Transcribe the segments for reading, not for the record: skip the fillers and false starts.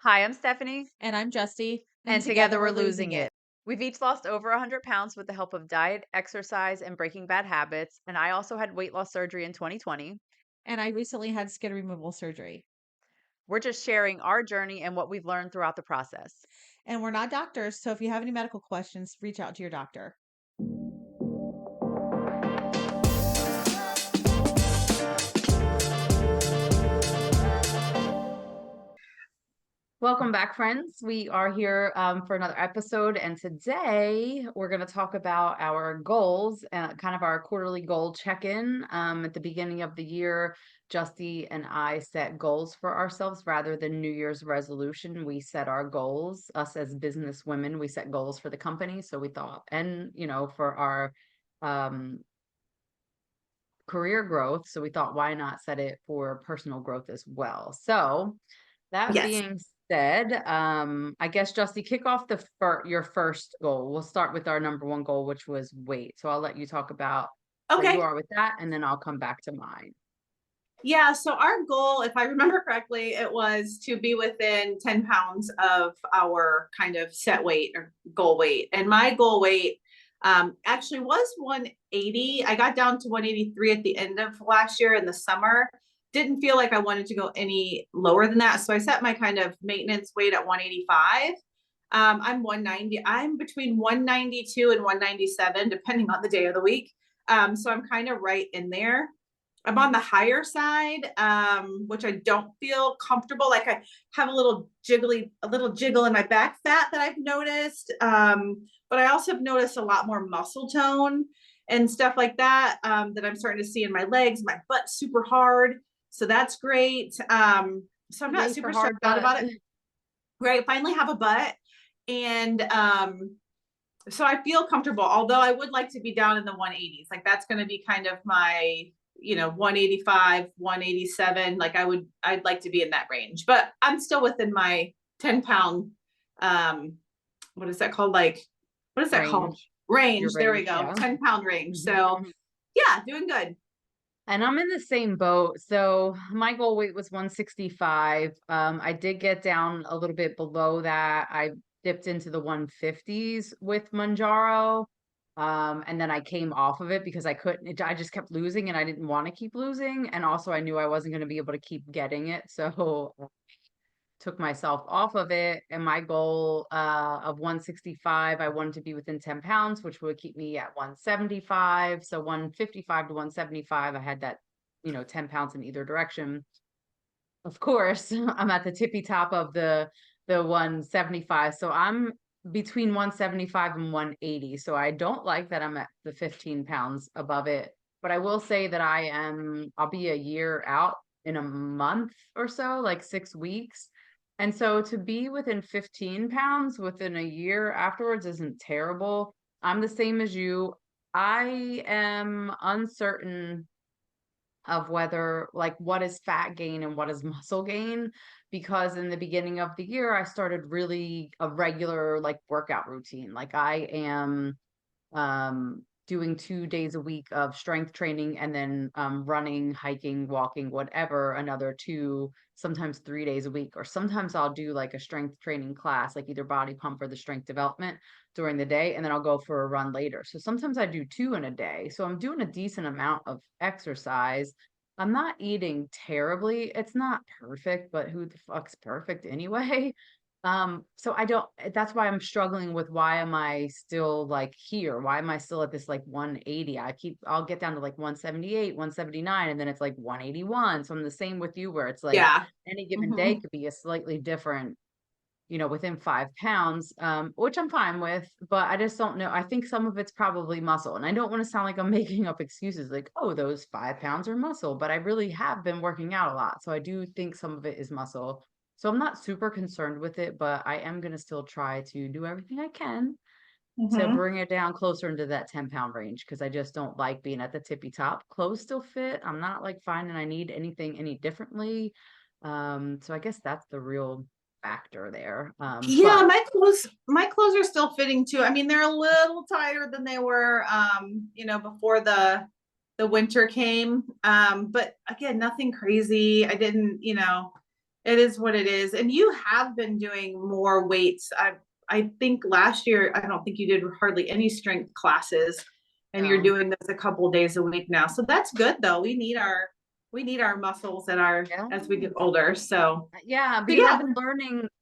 Hi, I'm Stephanie, And I'm Justy, and and together together we're we're losing losing it. it. We've each lost over 100 pounds with the help of diet, exercise, and breaking bad habits. And I also had weight loss surgery in 2020. And I recently had skin removal surgery. We're just sharing our journey and what we've learned throughout the process. And we're not doctors, so if you have any medical questions, reach out to your doctor. Welcome back, friends. We are here for another episode, and today we're going to talk about our goals, kind of our quarterly goal check-in. At the beginning of the year, Justy and I set goals for ourselves rather than New Year's resolution. We set our goals. Us as business women, we set goals for the company. So we thought, and for our um, career growth. So we thought, why not set it for personal growth as well? So that Yes. being said, I guess Justy, kick off your first goal. We'll start with our number one goal, which was weight. So I'll let you talk about where you Okay. are with that, and then I'll come back to mine. Yeah, so our goal, if I remember correctly, it was to be within 10 pounds of our kind of set weight or goal weight. And my goal weight actually was 180. I got down to 183 at the end of last year in the summer. Didn't feel like I wanted to go any lower than that. So I set my kind of maintenance weight at 185. I'm 190. I'm between 192 and 197, depending on the day of the week. So I'm kind of right in there. I'm on the higher side, which I don't feel comfortable. Like I have a little jiggle in my back fat that I've noticed. But I also have noticed a lot more muscle tone and stuff like that, that I'm starting to see in my legs. My butt's super hard. So that's great. So I'm not Yay for super stressed hard out butt. about it. Right. Finally have a butt. And so I feel comfortable, although I would like to be down in the 180s. Like that's going to be kind of my, 185, 187. Like I'd like to be in that range, but I'm still within my 10 pound, what is that called? Like, what is that called? Range. Your Range. There we range, go. yeah. 10-pound range. So Mhm. yeah, doing good. And I'm in the same boat. So my goal weight was 165. I did get down a little bit below that. I dipped into the 150s with Manjaro. And then I came off of it because I couldn't, I just kept losing and I didn't want to keep losing. And also I knew I wasn't going to be able to keep getting it. So took myself off of it. And my goal of 165, I wanted to be within 10 pounds, which would keep me at 175. So 155 to 175, I had that, 10 pounds in either direction. Of course, I'm at the tippy top of the 175. So I'm between 175 and 180. So I don't like that I'm at the 15 pounds above it. But I will say that I'll be a year out in a month or so, like 6 weeks. And so to be within 15 pounds within a year afterwards isn't terrible. I'm the same as you. I am uncertain of whether like what is fat gain and what is muscle gain, because in the beginning of the year I started really a regular like workout routine. Like I am doing 2 days a week of strength training, and then running, hiking, walking, whatever, another 2, sometimes 3 days a week. Or sometimes I'll do like a strength training class, like either body pump or the strength development during the day, and then I'll go for a run later. So sometimes I do 2 in a day. So I'm doing a decent amount of exercise. I'm not eating terribly. It's not perfect, but who the fuck's perfect anyway? So I don't, that's why I'm struggling with, why am I still like here? Why am I still at this like 180? I'll get down to like 178, 179, and then it's like 181. So I'm the same with you, where it's like Yeah. any given day Mm-hmm. could be a slightly different, within 5 pounds, which I'm fine with, but I just don't know. I think some of it's probably muscle. And I don't want to sound like I'm making up excuses like, oh, those 5 pounds are muscle, but I really have been working out a lot. So I do think some of it is muscle. So I'm not super concerned with it, but I am going to still try to do everything I can to Mm-hmm. bring it down closer into that 10-pound range, because I just don't like being at the tippy top. Clothes still fit. I'm not like finding I need anything any differently. So I guess that's the real factor there. Yeah, But my clothes are still fitting too. I mean, they're a little tighter than they were before the winter came. But again, nothing crazy. I didn't, It is what it is. And you have been doing more weights. I think last year, I don't think you did hardly any strength classes, and you're No. doing this a couple days a week now. So that's good though. We need our muscles and our Yeah. as we get older. So Yeah, because yeah.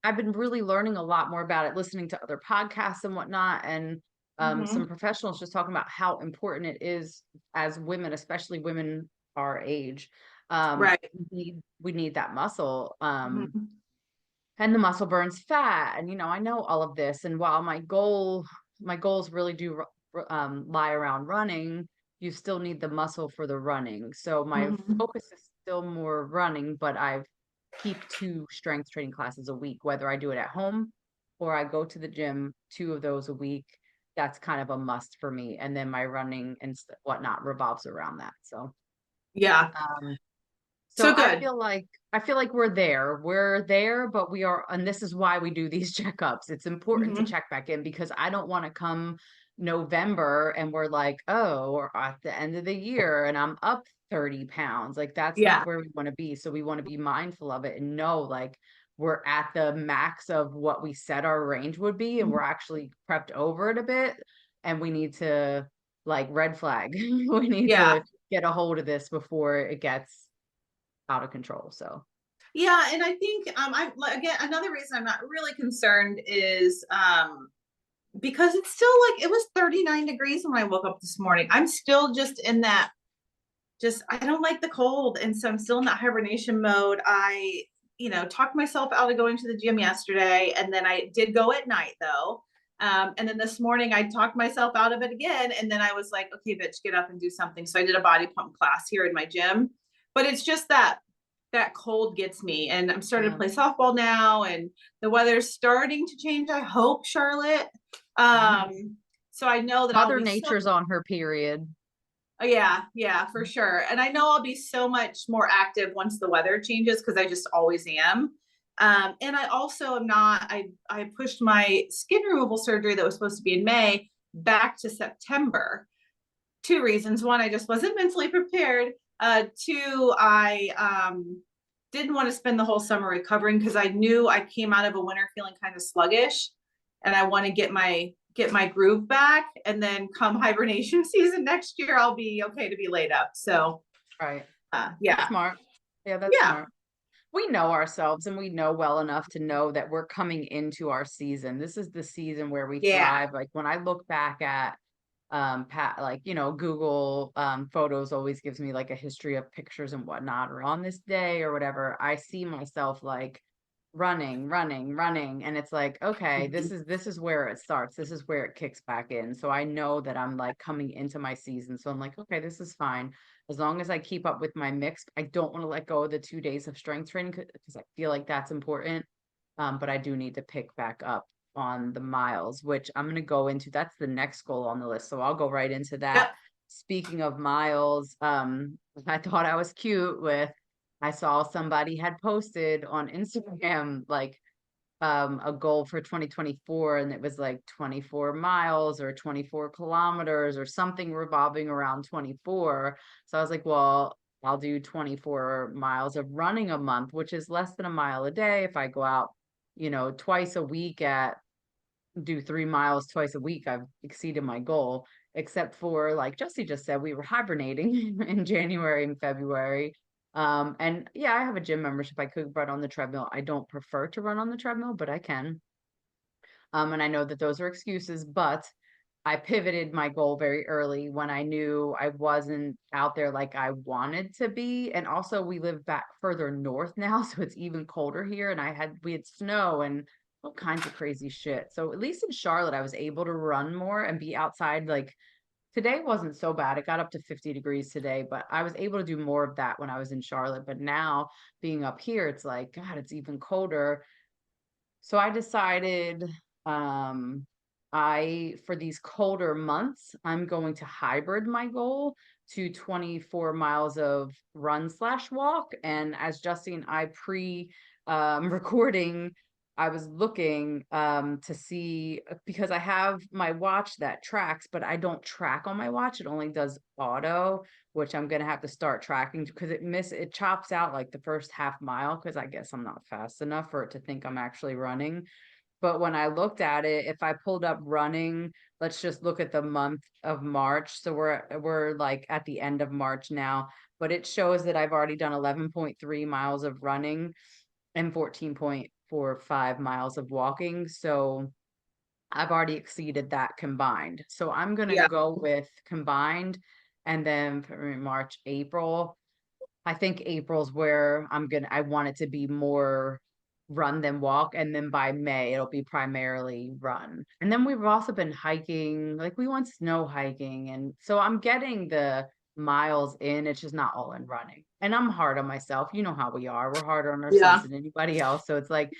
I've been really learning a lot more about it, listening to other podcasts and whatnot, and some Mhm. professionals just talking about how important it is as women, especially women our age. Right. We need that muscle. Mhm. And the muscle burns fat. And, I know all of this. And while my goals really do lie around running, you still need the muscle for the running. So my Mhm. focus is still more running, but I've keep 2 strength training classes a week, whether I do it at home or I go to the gym, 2 of those a week. That's kind of a must for me. And then my running and whatnot revolves around that. So, Yeah. um, so So good. I feel like we're there. We're there, but we are, and this is why we do these checkups. It's important to Mhm. check back in because I don't want to come November and we're like, oh, we're at the end of the year and I'm up 30 pounds. Like that's Yeah. not where we want to be. So we want to be mindful of it and know like we're at the max of what we said our range would be, and we're actually prepped over it a bit. And we need to like red flag. We need Yeah. to get a hold of this before it gets out of control. So Yeah, and I think I again another reason I'm not really concerned is because it's still like it was 39 degrees when I woke up this morning. I'm still just in that just I don't like the cold, and so I'm still in that hibernation mode. I talked myself out of going to the gym yesterday, and then I did go at night though. And then this morning I talked myself out of it again, and then I was like, okay, bitch, get up and do something. So I did a body pump class here in my gym, but it's just that cold gets me, and I'm starting to yeah. play softball now, and the weather's starting to change. I hope, Charlotte. So I know that I'll Mother be so Nature's on her period. yeah, yeah, for sure. And I know I'll be so much more active once the weather changes because I just always am. And I also am not, I pushed my skin removal surgery that was supposed to be in May back to September. 2 reasons. One, I just wasn't mentally prepared. Two, I didn't want to spend the whole summer recovering because I knew I came out of a winter feeling kind of sluggish, and I want to get my groove back. And then come hibernation season next year, I'll be okay to be laid up. So Right. That's yeah, smart. Yeah, that's yeah, smart. We know ourselves and we know well enough to know that we're coming into our season. This is the season where we yeah. thrive. Like when I look back at like Google photos always gives me like a history of pictures and whatnot, or on this day or whatever, I see myself like running, and it's like, okay, this is where it starts, this is where it kicks back in. So I know that I'm like coming into my season, so I'm like, okay, this is fine as long as I keep up with my mix. I don't want to let go of the 2 days of strength training because I feel like that's important. But I do need to pick back up on the miles, which I'm going to go into. That's the next goal on the list. So I'll go right into that. Yep. Speaking of miles, I thought I was cute with, I saw somebody had posted on Instagram, like, a goal for 2024, and it was like 24 miles or 24 kilometers or something revolving around 24. So I was like, well, I'll do 24 miles of running a month, which is less than a mile a day. If I go out, twice a week at do 3 miles twice a week, I've exceeded my goal. Except for, like Jesse just said, we were hibernating in January and February. And yeah, I have a gym membership. I could run on the treadmill. I don't prefer to run on the treadmill, but I can. And I know that those are excuses, but I pivoted my goal very early when I knew I wasn't out there like I wanted to be. And also we live back further north now, so it's even colder here. And we had snow and all kinds of crazy shit. So at least in Charlotte, I was able to run more and be outside. Like today wasn't so bad. It got up to 50 degrees today, but I was able to do more of that when I was in Charlotte. But now being up here, it's like, God, it's even colder. So I decided, um, for these colder months, I'm going to hybrid my goal to 24 miles of run slash walk. And as Justine, I recording, I was looking to see because I have my watch that tracks, but I don't track on my watch. It only does auto, which I'm gonna have to start tracking because it chops out like the first half mile because I guess I'm not fast enough for it to think I'm actually running. But when I looked at it, if I pulled up running, let's just look at the month of March. So we're like at the end of March now, but it shows that I've already done 11.3 miles of running and 14.45 miles of walking. So I've already exceeded that combined. So I'm gonna Yeah. go with combined and then for March, April. I think April's where I want it to be more run than walk. And then by May, it'll be primarily run. And then we've also been hiking, like we went snow hiking. And so I'm getting the miles in, it's just not all in running. And I'm hard on myself. You know how we are. We're harder on ourselves Yeah. than anybody else. So it's like,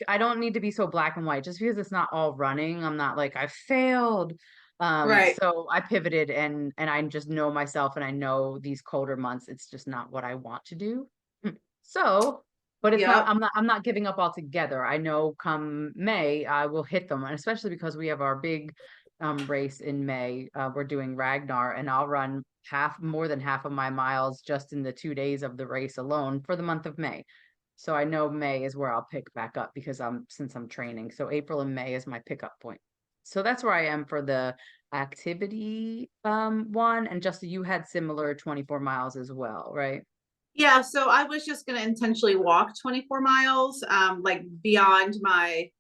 I don't need to be so black and white. Just because it's not all running, I'm not like, I failed. Right. So I pivoted and I just know myself and I know these colder months, it's just not what I want to do. So, but it's not, Yep. I'm not giving up altogether. I know come May, I will hit them. And especially because we have our big race in May. We're doing Ragnar and I'll run more than half of my miles just in the 2 days of the race alone for the month of May. So I know May is where I'll pick back up because since I'm training. So April and May is my pickup point. So that's where I am for the activity one. And Justin, you had similar 24 miles as well, right? Yeah, so I was just gonna intentionally walk 24 miles, like beyond my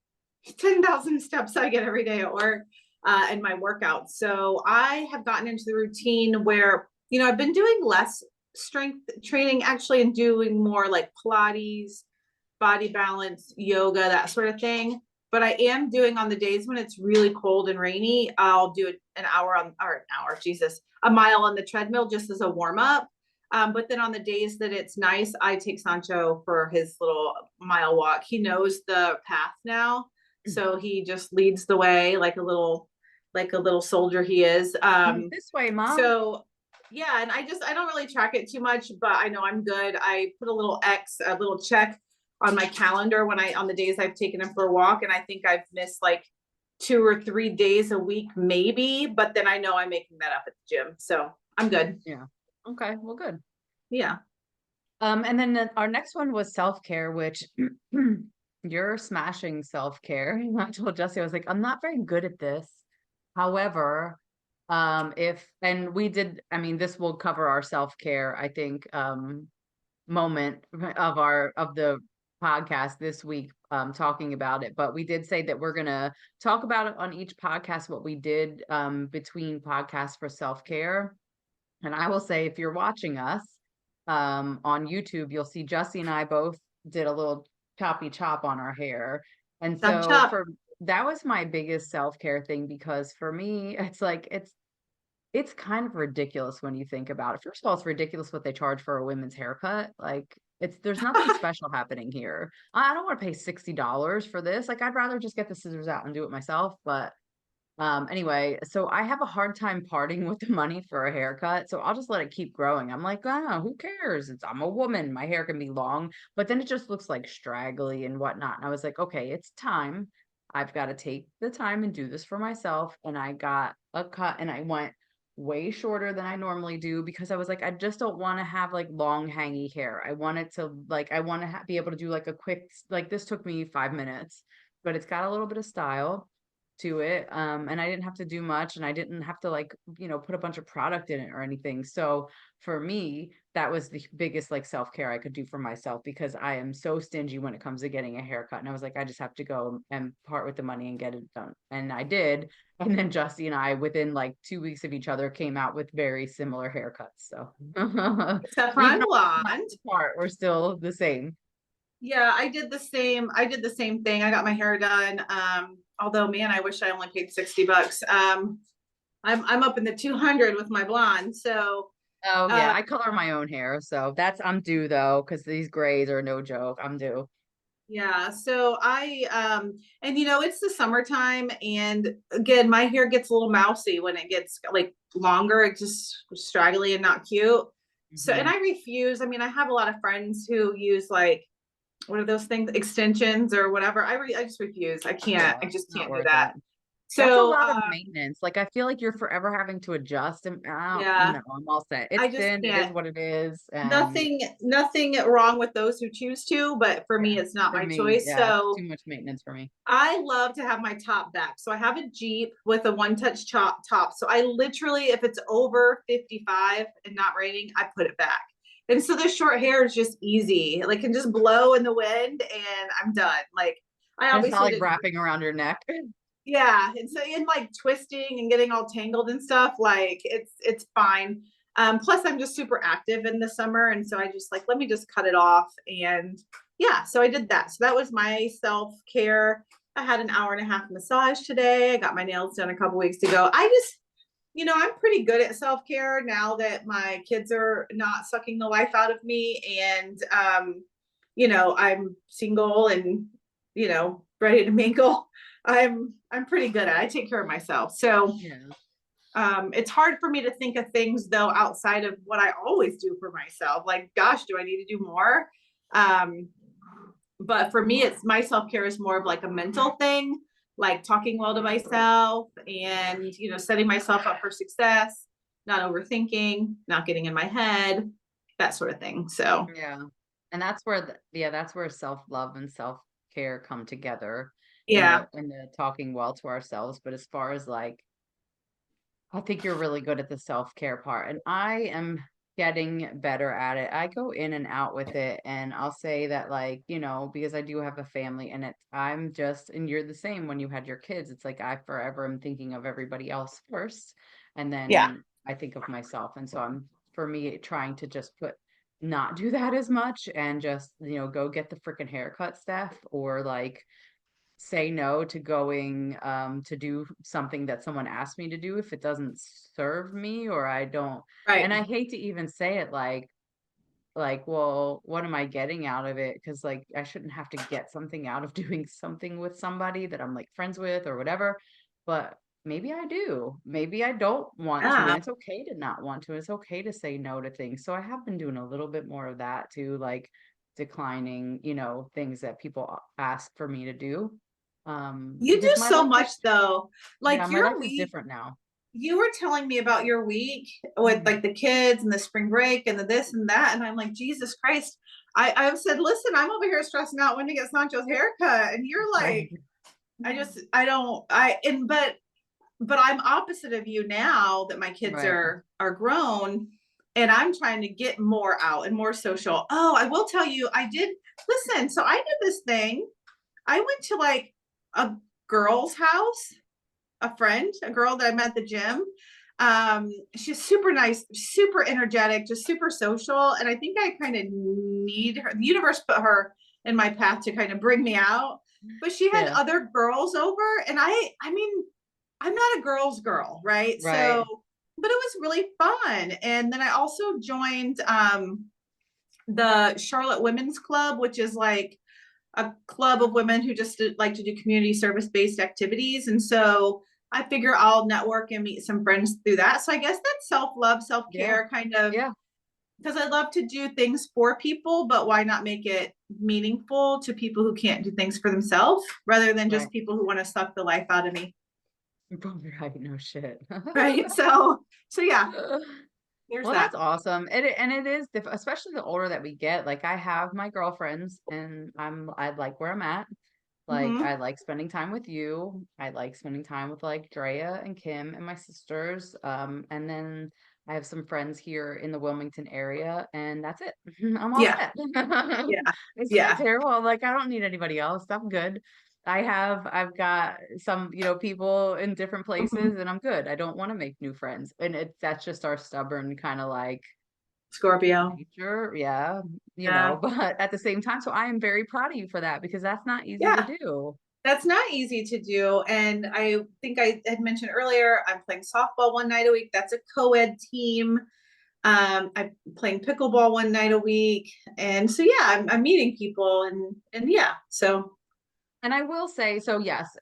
10,000 steps I get every day at work, and my workout. So I have gotten into the routine where, I've been doing less strength training actually and doing more like Pilates, body balance, yoga, that sort of thing. But I am doing on the days when it's really cold and rainy, I'll do a mile on the treadmill just as a warm up. But then on the days that it's nice, I take Sancho for his little mile walk. He knows the path now, so he just leads the way like a little soldier he is. This way, Mom. So yeah, and I don't really track it too much, but I know I'm good. I put a little check on my calendar on the days I've taken him for a walk, and I think I've missed like 2 or 3 days a week, maybe, but then I know I'm making that up at the gym, so I'm good. Yeah. Okay, well, good. Yeah. And then our next one was self-care, which you're smashing self-care. I told Jesse, I was like, I'm not very good at this. However, and we did, I mean, this will cover our self-care, I think, moment of the podcast this week, talking about it. But we did say that we're gonna talk about it on each podcast, what we did between podcasts for self-care. And I will say, if you're watching us on YouTube, you'll see Jussie and I both did a little choppy chop on our hair. And Chop so chop. that was my biggest self-care thing, because for me, it's like, it's kind of ridiculous when you think about it. First of all, it's ridiculous what they charge for a women's haircut. Like, there's nothing special happening here. I don't want to pay $60 for this. Like, I'd rather just get the scissors out and do it myself. But anyway, so I have a hard time parting with the money for a haircut. So I'll just let it keep growing. I'm like, oh, who cares? I'm a woman. My hair can be long, but then it just looks like straggly and whatnot. And I was like, okay, it's time. I've got to take the time and do this for myself. And I got a cut and I went way shorter than I normally do, because I was like, I just don't want to have like long hangy hair. I want to be able to do like a quick, like this took me 5 minutes, but it's got a little bit of style to it. And I didn't have to do much, and I didn't have to like, put a bunch of product in it or anything. So for me, that was the biggest like self-care I could do for myself, because I am so stingy when it comes to getting a haircut. And I was like, I just have to go and part with the money and get it done. And I did. And then Jussie and I, within like 2 weeks of each other, came out with very similar haircuts. So Except for I'm blonde. Part, we're still the same. Yeah, I did the same. I did the same thing. I got my hair done. Although, man, I wish I only paid $60. I'm up in the 200 with my blonde. So, oh yeah, I color my own hair, so I'm due though, because these grays are no joke. I'm due. Yeah, so and it's the summertime, and again, my hair gets a little mousy when it gets like longer. It's just straggly and not cute. So, and I refuse. I mean, I have a lot of friends who use like what are those things? Extensions or whatever. I just refuse. I can't. I Yeah, just not can't do worth that. it. That's a So, lot of maintenance. Like, I feel like you're forever having to adjust and yeah, no, I'm all set. It's I just thin, it is can't. what it is. And Nothing wrong with those who choose to, but for yeah, me, it's not for my me, choice. yeah, it's So too much maintenance for me. I love to have my top back. So I have a Jeep with a one-touch top. So I literally, if it's over 55 and not raining, I put it back. And so the short hair is just easy. Like can just blow in the wind and I'm done. Like I And it's not obviously like didn't, wrapping around your neck. yeah. And so in like twisting and getting all tangled and stuff, like it's fine. Plus I'm just super active in the summer. And so I just like, let me just cut it off. And yeah, so I did that. So that was my self-care. I had an hour and a half massage today. I got my nails done a couple weeks ago. I just, I'm pretty good at self-care now that my kids are not sucking the life out of me. And I'm single and, ready to mingle. I'm pretty good at it. I take care of myself. So Yeah. it's hard for me to think of things though outside of what I always do for myself. Like, gosh, do I need to do more? Um, but for me, it's my self-care is more of like a mental thing, like talking well to myself and, setting myself up for success, not overthinking, not getting in my head, that sort of thing. So Yeah. And that's where that's where self-love and self-care come together yeah, in the talking well to ourselves. But as far as like, I think you're really good at the self-care part, and I am getting better at it. I go in and out with it, and I'll say that, like, because I do have a family, and and you're the same when you had your kids. It's like I forever am thinking of everybody else first, and yeah, then I think of myself. And so for me, trying to just not do that as much and just, go get the freaking haircut stuff, or like say no to going to do something that someone asked me to do if it doesn't serve me, or I don't. right. And I hate to even say it, like, well, what am I getting out of it? Because like I shouldn't have to get something out of doing something with somebody that I'm like friends with or whatever. But maybe I do. Maybe I don't want to. Yeah. And it's okay to not want to. It's okay to say no to things. So I have been doing a little bit more of that too, like declining, things that people ask for me to do. You do Because my so life much is, though. yeah, Like my life your is week, different now. you were telling me about your week with Mhm. like the kids and the spring break and the this and that. And I'm like, Jesus Christ. I've said, listen, I'm over here stressing out when to get Sancho's haircut. And you're like, Right. I don't, but I'm opposite of you now that my kids Right. are grown and I'm trying to get more out and more social. Oh, I will tell you, I did listen. So I did this thing. I went to like a girl's house, a girl that I met at the gym. She's super nice, super energetic, just super social. And I think I kind of need her. The universe put her in my path to kind of bring me out. But she had Yeah. other girls over, and I mean, I'm not a girl's girl, right? So, Right. but it was really fun. And then I also joined the Charlotte Women's Club, which is like a club of women who just like to do community service based activities. And so I figure I'll network and meet some friends through that. So I guess that's self love, self Yeah. care kind of, Yeah. because I love to do things for people, but why not make it meaningful to people who can't do things for themselves rather than Right. just people who want to suck the life out of me. Right. No shit. Right. So yeah, there's Well, that. that's awesome. It is, especially the older that we get. Like I have my girlfriends, and I like where I'm at. Like Mm-hmm. I like spending time with you. I like spending time with like Drea and Kim and my sisters. And then I have some friends here in the Wilmington area, and that's it. I'm all Yeah. set. Yeah. It sounds Yeah. terrible. Like I don't need anybody else. I'm good. I've got some, people in different Mhm. places, and I'm good. I don't want to make new friends. And that's just our stubborn kind of like Scorpio. nature. Yeah, Yeah. but at the same time, so I am very proud of you for that, because that's not easy to Yeah. do. That's not easy to do. And I think I had mentioned earlier, I'm playing softball one night a week. That's a co-ed team. I'm playing pickleball one night a week. And so, yeah, I'm meeting people and yeah, so And I will say, so yes,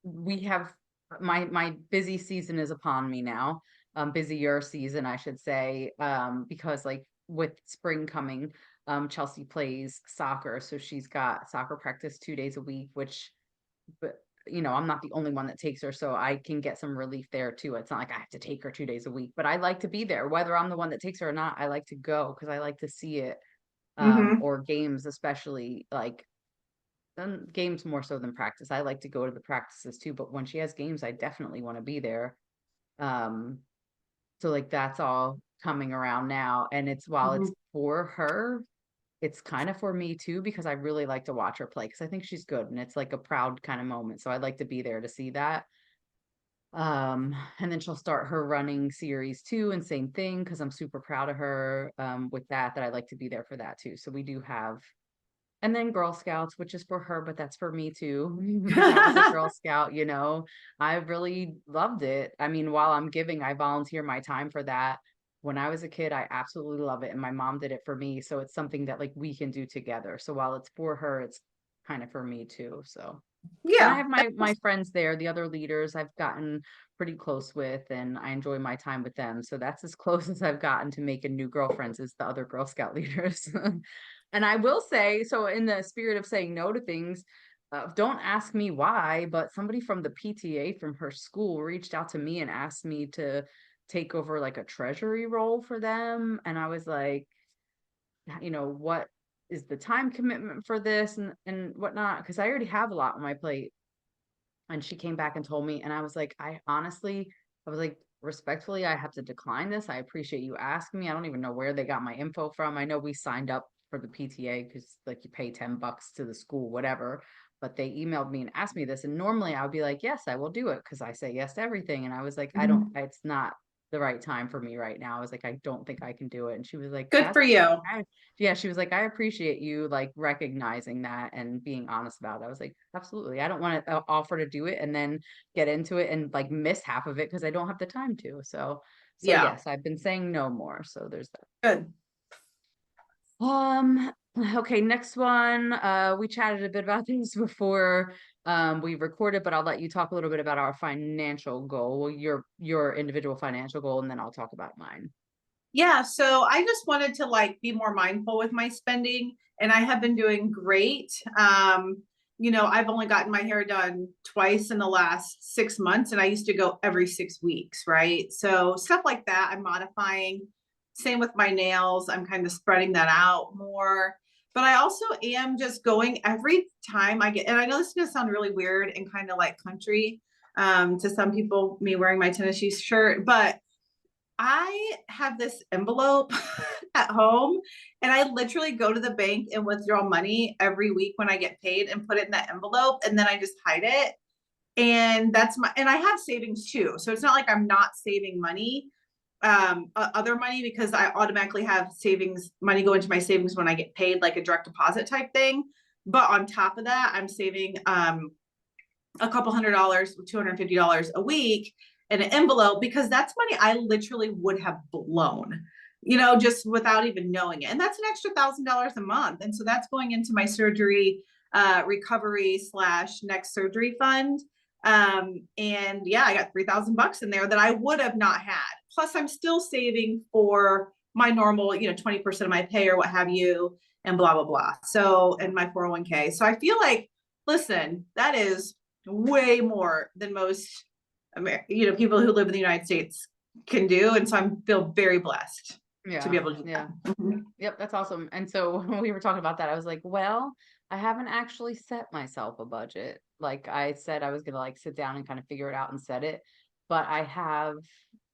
we have my busy season is upon me now. Busier season, I should say, because like with spring coming, Chelsea plays soccer, so she's got soccer practice 2 days a week, which, but I'm not the only one that takes her, so I can get some relief there too. It's not like I have to take her 2 days a week, but I like to be there, whether I'm the one that takes her or not. I like to go because I like to see it. Mhm. Or games, especially like games more so than practice. I like to go to the practices too, but when she has games, I definitely want to be there. Um, so like that's all coming around now, and while it's Mhm. for her, it's kind of for me too because I really like to watch her play because I think she's good and it's like a proud kind of moment. So I'd like to be there to see that. And then she'll start her running series too, and same thing because I'm super proud of her with that I like to be there for that too. So we do have, and then Girl Scouts, which is for her, but that's for me too because I was a Girl Scout, I really loved it. I mean, while I'm giving, I volunteer my time for that. When I was a kid, I absolutely love it, and my mom did it for me, so it's something that like we can do together. So while it's for her, it's kind of for me too. So, and I Yeah. have my friends there, the other leaders I've gotten pretty close with, and I enjoy my time with them. So that's as close as I've gotten to making new girlfriends is the other Girl Scout leaders. And I will say, so in the spirit of saying no to things, don't ask me why, but somebody from the PTA from her school reached out to me and asked me to take over like a treasury role for them. And I was like, what is the time commitment for this and whatnot? Because I already have a lot on my plate. And she came back and told me, and I was like, I was like, respectfully, I have to decline this. I appreciate you asking me. I don't even know where they got my info from. I know we signed up for the PTA because like you pay $10 to the school, whatever. But they emailed me and asked me this. And normally I would be like, yes, I will do it because I say yes to everything. And I was like, Mhm. it's not the right time for me right now. I was like, I don't think I can do it. And she was like, Good that's for you. yeah, she was like, I appreciate you like recognizing that and being honest about it. I was like, absolutely. I don't want to offer to do it and then get into it and like miss half of it because I don't have the time to. So Yeah. yes, I've been saying no more. So there's Good. that. Okay, next one. We chatted a bit about this before we recorded, but I'll let you talk a little bit about our financial goal, your individual financial goal, and then I'll talk about mine. Yeah, so I just wanted to like be more mindful with my spending, and I have been doing great. I've only gotten my hair done twice in the last 6 months, and I used to go every 6 weeks, right? So stuff like that, I'm modifying. Same with my nails, I'm kind of spreading that out more. But I also am just going every time I get, and I know this is gonna sound really weird and kind of like country to some people, me wearing my Tennessee shirt, but I have this envelope at home, and I literally go to the bank and withdraw money every week when I get paid and put it in that envelope, and then I just hide it. And and I have savings too. So it's not like I'm not saving money, other money, because I automatically have savings money go into my savings when I get paid, like a direct deposit type thing. But on top of that, I'm saving a couple $100, $250 a week in an envelope, because that's money I literally would have blown, just without even knowing it. And that's an extra $1,000 a month. And so that's going into my surgery recovery / next surgery fund. And yeah, I got $3,000 in there that I would have not had. Plus, I'm still saving for my normal, 20% of my pay or what have you, and blah, blah, blah. So, and my 401k. So I feel like, listen, that is way more than most people who live in the United States can do, and so I feel very blessed to be Yeah, able to do yeah. that. Mhm. Yep, that's awesome. And so when we were talking about that, I was like, well, I haven't actually set myself a budget. Like I said, I was gonna like sit down and kind of figure it out and set it, but I have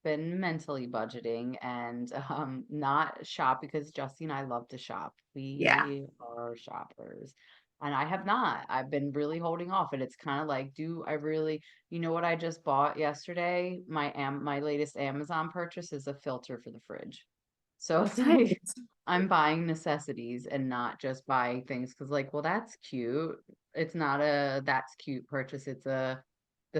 been mentally budgeting and not shop because Justy and I love to shop. Yeah. We are shoppers. And I have not. I've been really holding off. And it's kind of like, do I really, what I just bought yesterday? My latest Amazon purchase is a filter for the fridge. So it's like I'm buying necessities and not just buying things because like, well, that's cute. It's not a that's cute purchase. It's the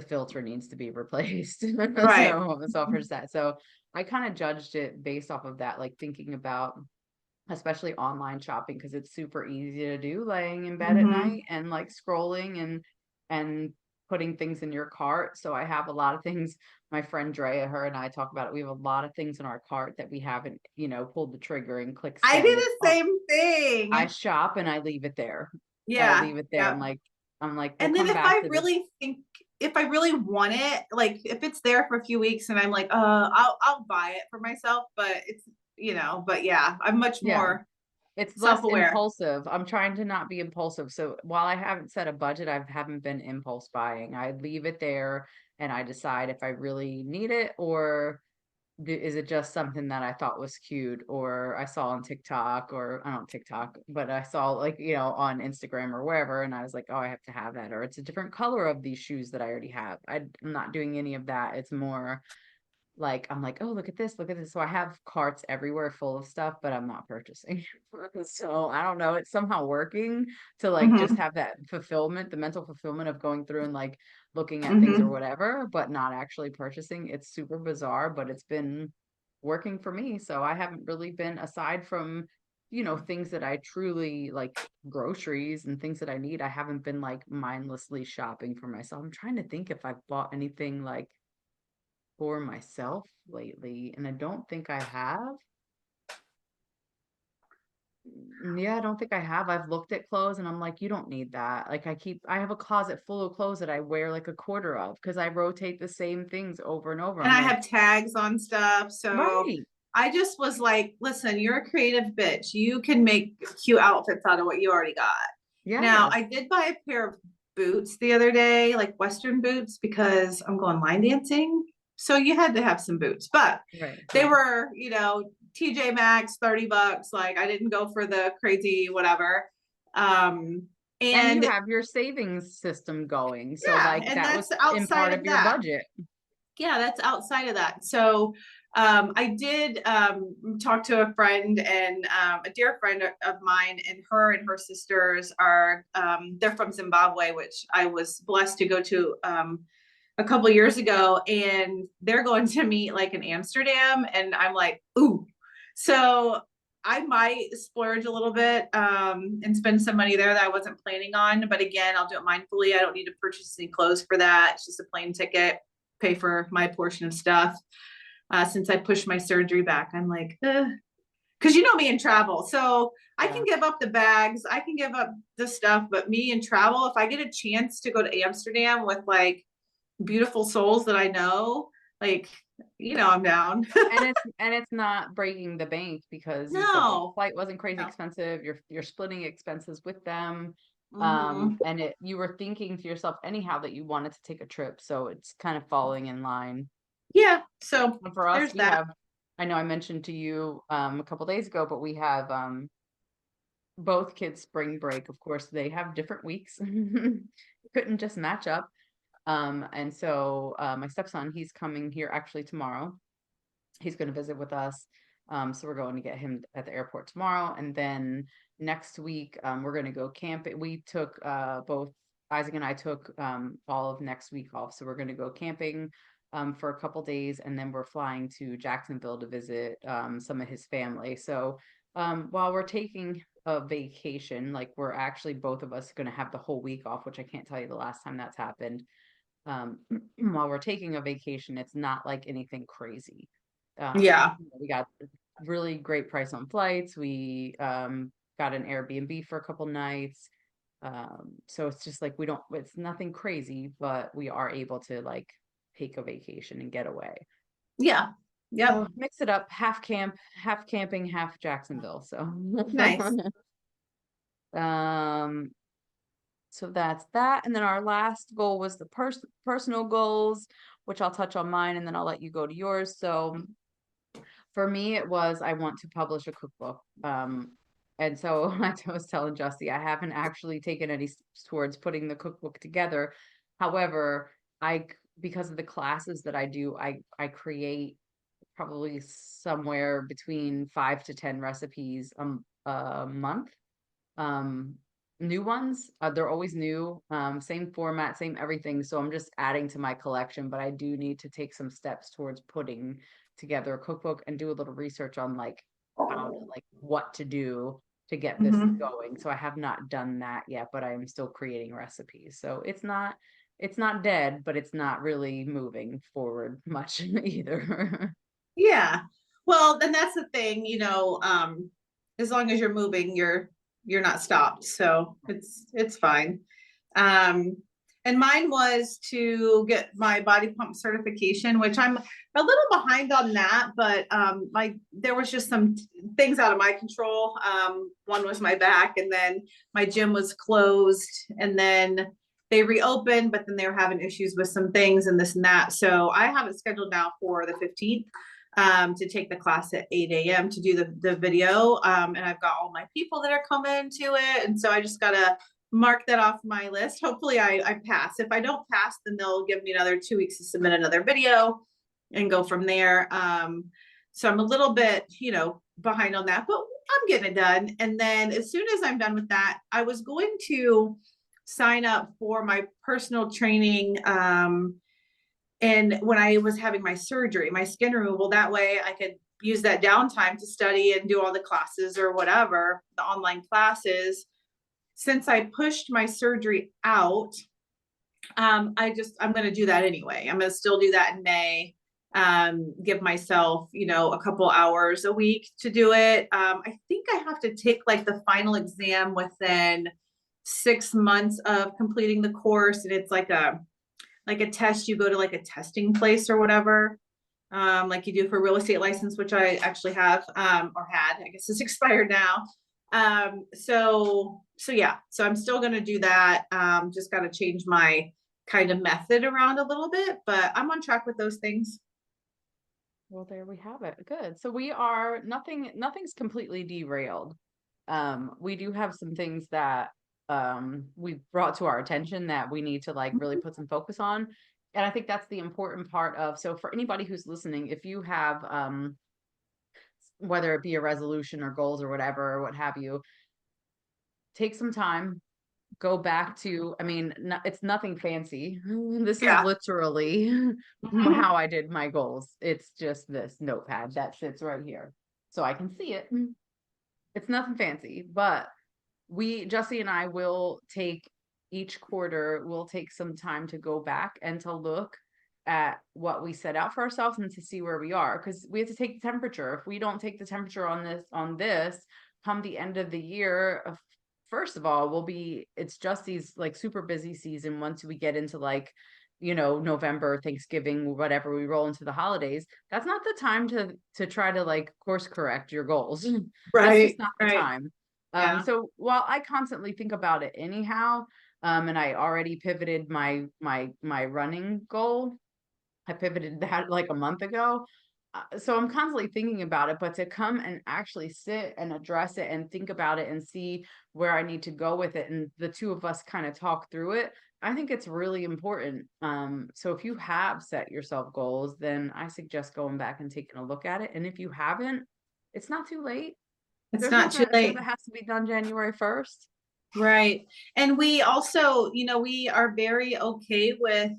filter needs to be replaced. Right. So for that. So I kind of judged it based off of that, like thinking about especially online shopping because it's super easy to do laying in bed at Mhm. night and like scrolling and putting things in your cart. So I have a lot of things. My friend Drea, her and I talk about it. We have a lot of things in our cart that we haven't, pulled the trigger and click I send. do It's the same I thing. shop and I leave it there. I Yeah. leave it there. Yep. I'm like, we'll And then come back to this. if I really want it, like if it's there for a few weeks and I'm like, I'll buy it for myself, but it's, but yeah, I'm much Yeah. more It's less self-aware. impulsive. I'm trying to not be impulsive. So while I haven't set a budget, I haven't been impulse buying. I leave it there and I decide if I really need it, or is it just something that I thought was cute or I saw on TikTok, or I don't TikTok, but I saw like, on Instagram or wherever. And I was like, oh, I have to have that. Or it's a different color of these shoes that I already have. I'm not doing any of that. It's more like, I'm like, oh, look at this, look at this. So I have carts everywhere full of stuff, but I'm not purchasing. So I don't know. It's somehow working to like just Mhm. have that fulfillment, the mental fulfillment of going through and like looking at things or Mhm. whatever, but not actually purchasing. It's super bizarre, but it's been working for me. So I haven't really been, aside from, things that I truly like, groceries and things that I need, I haven't been like mindlessly shopping for myself. I'm trying to think if I've bought anything like for myself lately, and I don't think I have. Yeah, I don't think I have. I've looked at clothes and I'm like, you don't need that. Like I have a closet full of clothes that I wear like a quarter of because I rotate the same things over and over. And I'm I like, have tags on stuff. So right. I just was like, listen, you're a creative bitch. You can make cute outfits out of what you already got. Now, Yes. I did buy a pair of boots the other day, like Western boots, because I'm going line dancing. So you had to have some boots, but Right. they Right. were, TJ Maxx, $30. Like I didn't go for the crazy whatever. Um, And you and have your savings system going. So yeah, like and that that's was in outside part of of your that. budget. Yeah, that's outside of that. So I did talk to a friend and a dear friend of mine, and her sisters are they're from Zimbabwe, which I was blessed to go to a couple years ago, and they're going to meet like in Amsterdam, and I'm like, ooh, so I might splurge a little bit and spend some money there that I wasn't planning on. But again, I'll do it mindfully. I don't need to purchase any clothes for that. It's just a plane ticket, pay for my portion of stuff. Since I pushed my surgery back, I'm like, because you know me in travel. So I Yeah. can give up the bags, I can give up the stuff, but me in travel, if I get a chance to go to Amsterdam with like beautiful souls that I know, like, I'm down. And it's not breaking the bank because you said the No, flight wasn't crazy no. expensive. You're splitting expenses with them. Hmm. And you were thinking to yourself anyhow that you wanted to take a trip, so it's kind of falling in line. Yeah. So And for us, there's we that. have, I know I mentioned to you a couple days ago, but we have both kids spring break. Of course, they have different weeks. Couldn't just match up. And so my stepson, he's coming here actually tomorrow. He's going to visit with us. So we're going to get him at the airport tomorrow. And then next week, we're going to go camping. We took both Isaac and I took all of next week off. So we're going to go camping for a couple days. And then we're flying to Jacksonville to visit some of his family. So while we're taking a vacation, like we're actually both of us going to have the whole week off, which I can't tell you the last time that's happened. While we're taking a vacation, it's not like anything crazy. Yeah. We got really great price on flights. We got an Airbnb for a couple nights. So it's just like it's nothing crazy, but we are able to like take a vacation and get away. Yeah. Yep. So mix it up, half camp, half camping, half Jacksonville. So Nice. um so that's that. And then our last goal was the personal goals, which I'll touch on mine and then I'll let you go to yours. So for me, it was I want to publish a cookbook. And so I was telling Justy, I haven't actually taken any steps towards putting the cookbook together. However, because of the classes that I do, I create probably somewhere between 5 to 10 recipes a month. Um, New ones, they're always new, same format, same everything. So I'm just adding to my collection, but I do need to take some steps towards putting together a cookbook and do a little research on like how to, like what to do to get this Hmm. going. So I have not done that yet, but I am still creating recipes. So it's not dead, but it's not really moving forward much either. Yeah. Well, then that's the thing, as long as you're moving, you're not stopped. So it's fine. Um, and mine was to get my body pump certification, which I'm a little behind on that, but there was just some things out of my control. One was my back, and then my gym was closed, and then they reopened, but then they were having issues with some things and this and that. So I have it scheduled now for the 15th to take the class at 8 a.m. to do the video. And I've got all my people that are coming to it. And so I just gotta mark that off my list. Hopefully I pass. If I don't pass, then they'll give me another 2 weeks to submit another video and go from there. So I'm a little bit, behind on that, but I'm getting it done. And then as soon as I'm done with that, I was going to sign up for my personal training and when I was having my surgery, my skin removal, that way I could use that downtime to study and do all the classes or whatever, the online classes. Since I pushed my surgery out, I'm going to do that anyway. I'm going to still do that in May. Give myself, a couple hours a week to do it. I think I have to take like the final exam within 6 months of completing the course. And it's like a test, you go to like a testing place or whatever, like you do for real estate license, which I actually have, or had, I guess it's expired now. So yeah, so I'm still going to do that. Just got to change my kind of method around a little bit, but I'm on track with those things. Well, there we have it. Good. So we are nothing's completely derailed. We do have some things that we've brought to our attention that we need to like really put some focus on. And I think that's the important part of, so for anybody who's listening, if you have whether it be a resolution or goals or whatever, or what have you, take some time, go back to, I mean, it's nothing fancy. This is Yeah. literally how I did my goals. It's just this notepad that sits right here. So I can see it. It's nothing fancy, but Jesse and I will take each quarter, we'll take some time to go back and to look at what we set out for ourselves and to see where we are. Because we have to take the temperature. If we don't take the temperature on this, come the end of the year, first of all, it's just these like super busy season once we get into like, November, Thanksgiving, whatever, we roll into the holidays. That's not the time to try to like course correct your goals. That's just not the time. Yeah. So while I constantly think about it anyhow, and I already pivoted my running goal, I pivoted that like a month ago. So I'm constantly thinking about it, but to come and actually sit and address it and think about it and see where I need to go with it, and the two of us kind of talk through it, I think it's really important. So if you have set yourself goals, then I suggest going back and taking a look at it. And if you haven't, it's not too late. It's There's not nothing too that says late. it has to be done January 1st. Right. And we also, we are very okay with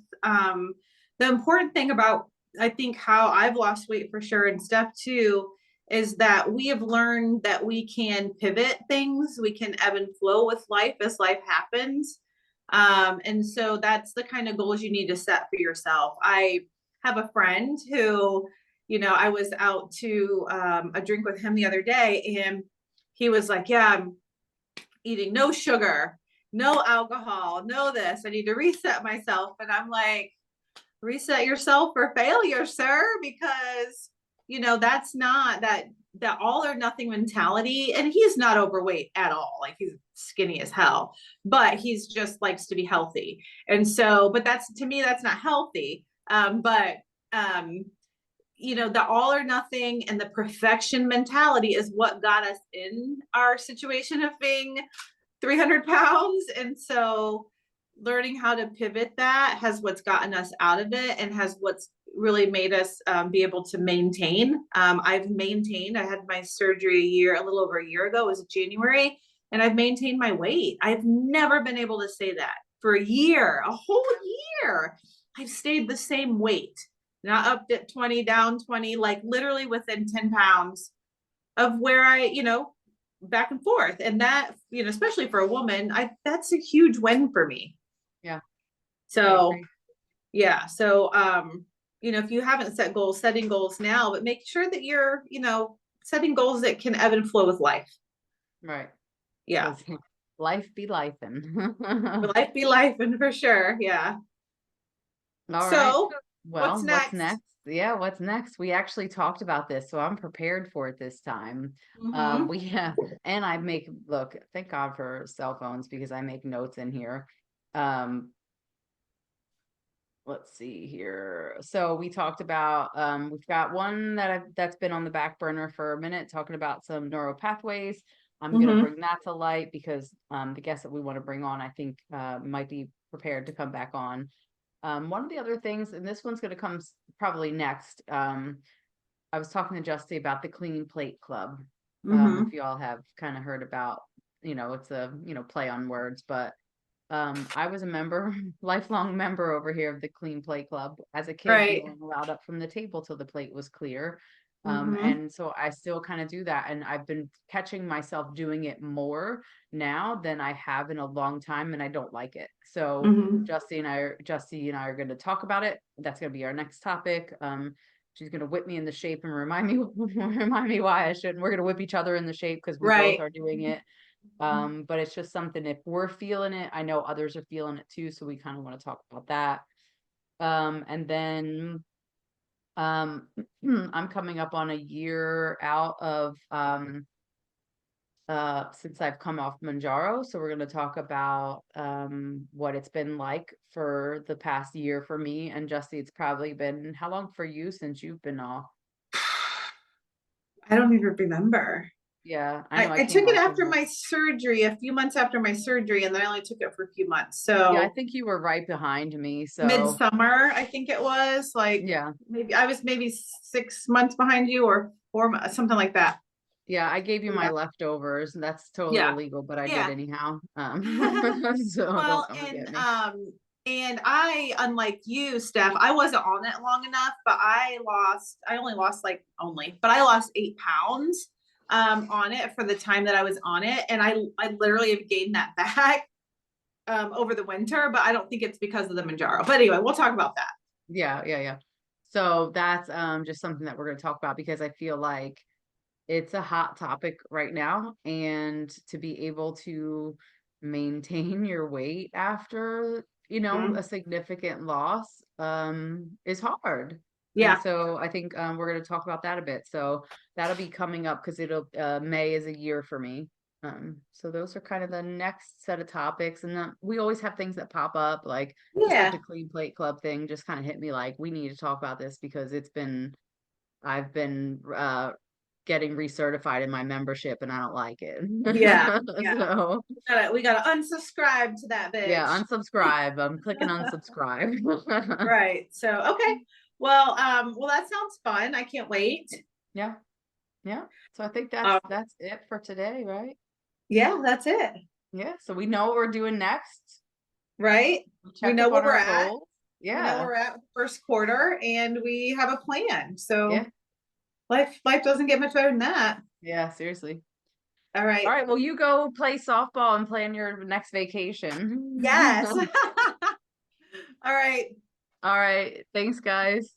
the important thing about, I think, how I've lost weight for sure, and step two is that we have learned that we can pivot things, we can ebb and flow with life as life happens. And so that's the kind of goals you need to set for yourself. I have a friend who, I was out to a drink with him the other day, and he was like, yeah, I'm eating no sugar, no alcohol, no this. I need to reset myself. And I'm like, reset yourself for failure, sir, because that's not that all or nothing mentality. And he's not overweight at all. Like, he's skinny as hell, but he's just likes to be healthy. And so, but to me, that's not healthy. The all or nothing and the perfection mentality is what got us in our situation of being 300 pounds. And so learning how to pivot that has what's gotten us out of it, and has what's really made us be able to maintain. I've maintained, I had my surgery a little over a year ago, it was January, and I've maintained my weight. I've never been able to say that for a whole year. I've stayed the same weight, not up at 20, down 20, like literally within 10 pounds of where I, back and forth. And that, especially for a woman, that's a huge win for me. Yeah. So, agree. yeah, so, if you haven't set goals, setting goals now, but make sure that you're, setting goals that can ebb and flow with life. Right. Yeah. 'Cause life be life and Life be life, and for sure. Yeah. all right. So, Well, what's what's next? next? Yeah, what's next? We actually talked about this, so I'm prepared for it this time. Mhm. We have, and I make, look, thank God for cell phones because I make notes in here. Um, let's see here. So we talked about, we've got one that's been on the back burner for a minute, talking about some neural pathways. I'm gonna Mhm. bring that to light because the guest that we want to bring on, I think, might be prepared to come back on. One of the other things, and this one's going to come probably next. I was talking to Justy about the Clean Plate Club. Mhm. If you all have kind of heard about, it's a, play on words, but I was a member, lifelong member over here of the Clean Plate Club. As a kid, we Right. weren't allowed up from the table till the plate was clear. Mhm. And so I still kind of do that. And I've been catching myself doing it more now than I have in a long time, and I don't like it. So Mhm. Justy and I are going to talk about it. That's going to be our next topic. She's going to whip me in the shape and remind me remind me why I shouldn't. We're going to whip each other in the shape because we both Right. are doing it. But it's just something, if we're feeling it, I know others are feeling it too, so we kind of want to talk about that. And then I'm coming up on a year out of since I've come off Manjaro, so we're going to talk about what it's been like for the past year for me. And Justy, it's probably been how long for you since you've been off? I don't even remember. Yeah, I know I I took came it off of after it. my surgery, a few months after my surgery, and then I only took it for a few months. Yeah, I So think you were right behind me, so midsummer, I think it was like yeah. maybe I was maybe 6 months behind you or 4 months, something like that. Yeah, I gave you my Yeah. leftovers. That's totally Yeah. illegal, but I did Yeah. anyhow. So don't Well, come and and get me. I, unlike you, Steph, I wasn't on it long enough, but I only lost but I lost 8 pounds on it for the time that I was on it. And I literally have gained that back over the winter, but I don't think it's because of the Manjaro. But anyway, we'll talk about that. Yeah. So that's just something that we're going to talk about because I feel like it's a hot topic right now, and to be able to maintain your weight after, Mhm. a significant loss is hard. And Yeah. so I think we're going to talk about that a bit. So that'll be coming up because it'll May is a year for me. So those are kind of the next set of topics, and then we always have things that pop up, just like Yeah. the Clean Plate Club thing just kind of hit me like we need to talk about this because I've been getting recertified in my membership and I don't like it. Yeah. Yeah. So We gotta unsubscribe to that yeah, bitch. unsubscribe. I'm clicking unsubscribe. Right. So okay. Well, that sounds fun. I can't wait. Yeah, yeah. So I think Um, that's it for today, right? yeah, that's it. Yeah. So we know what we're doing next. Right. We We checked know up where on we're our at. goals. We know Yeah. where we're at with the first quarter, and we have a plan. Yeah. So life doesn't get much better than that. Yeah. Seriously. All All right. right. Well, you go play softball and plan your next vacation. Yes. All right. All right. Thanks, guys.